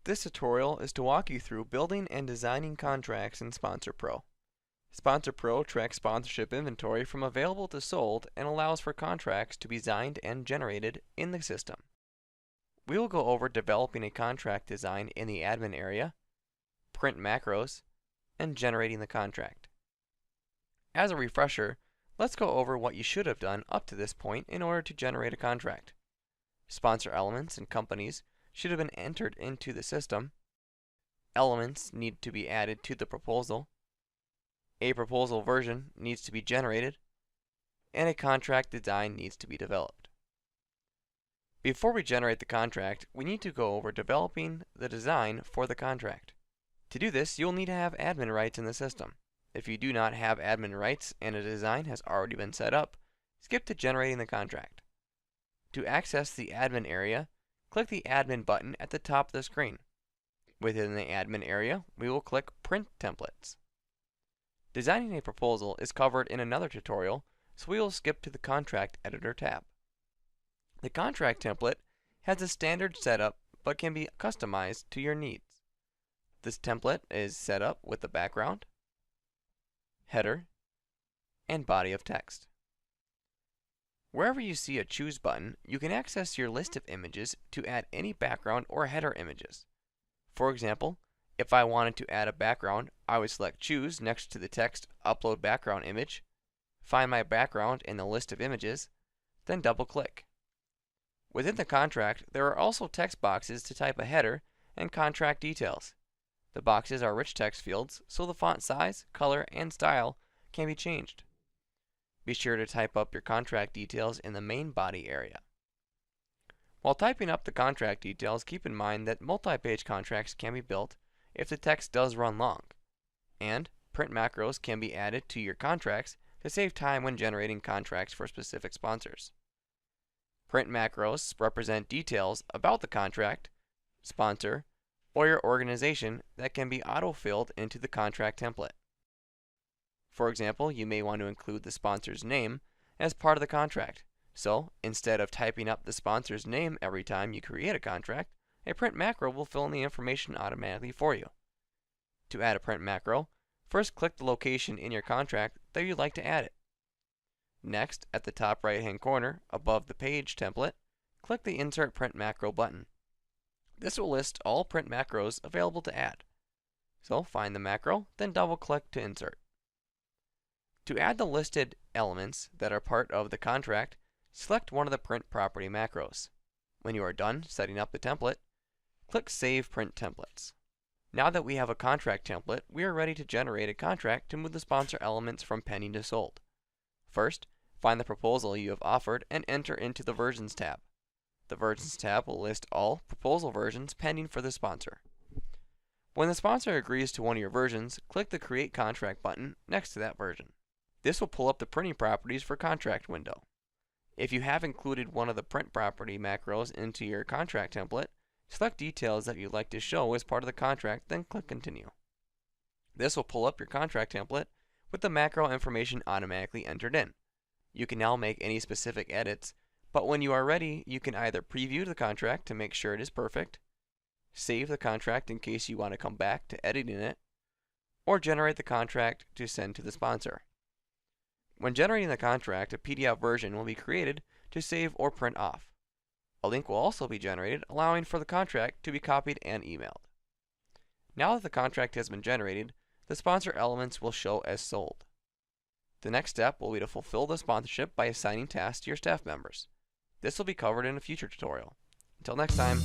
This tutorial is to walk you through building and designing contracts in Sponsor Pro. Sponsor Pro tracks sponsorship inventory from available to sold and allows for contracts to be designed and generated in the system. We will go over developing a contract design in the admin area, print macros, and generating the contract. As a refresher, let's go over what you should have done up to this point in order to generate a contract. Sponsor elements and companies should have been entered into the system. Elements need to be added to the proposal. A proposal version needs to be generated, and a contract design needs to be developed. Before we generate the contract, we need to go over developing the design for the contract. To do this, you'll need to have admin rights in the system. If you do not have admin rights and a design has already been set up, skip to generating the contract. To access the admin area, click the admin button at the top of the screen. Within the admin area, we will click Print Templates. Designing a proposal is covered in another tutorial, so we will skip to the Contract Editor tab. The contract template has a standard setup but can be customized to your needs. This template is set up with the background, header, and body of text. Wherever you see a Choose button, you can access your list of images to add any background or header images. For example, if I wanted to add a background, I would select Choose next to the text Upload Background Image, find my background in the list of images, then double-click. Within the contract, there are also text boxes to type a header and contract details. The boxes are rich text fields, so the font size, color, and style can be changed. Be sure to type up your contract details in the main body area. While typing up the contract details, keep in mind that multi-page contracts can be built if the text does run long, and print macros can be added to your contracts to save time when generating contracts for specific sponsors. Print macros represent details about the contract, sponsor, or your organization that can be auto-filled into the contract template. For example, you may want to include the sponsor's name as part of the contract. So, instead of typing up the sponsor's name every time you create a contract, a print macro will fill in the information automatically for you. To add a print macro, first click the location in your contract that you'd like to add it. Next, at the top right-hand corner, above the page template, click the Insert Print Macro button. This will list all print macros available to add. So, find the macro, then double-click to insert. To add the listed elements that are part of the contract, select one of the print property macros. When you are done setting up the template, click Save Print Templates. Now that we have a contract template, we are ready to generate a contract to move the sponsor elements from pending to sold. First, find the proposal you have offered and enter into the Versions tab. The Versions tab will list all proposal versions pending for the sponsor. When the sponsor agrees to one of your versions, click the Create Contract button next to that version. This will pull up the printing properties for contract window. If you have included one of the print property macros into your contract template, select details that you'd like to show as part of the contract, then click Continue. This will pull up your contract template with the macro information automatically entered in. You can now make any specific edits, but when you are ready, you can either preview the contract to make sure it is perfect, save the contract in case you want to come back to editing it, or generate the contract to send to the sponsor. When generating the contract, a PDF version will be created to save or print off. A link will also be generated, allowing for the contract to be copied and emailed. Now that the contract has been generated, the sponsor elements will show as sold. The next step will be to fulfill the sponsorship by assigning tasks to your staff members. This will be covered in a future tutorial. Until next time.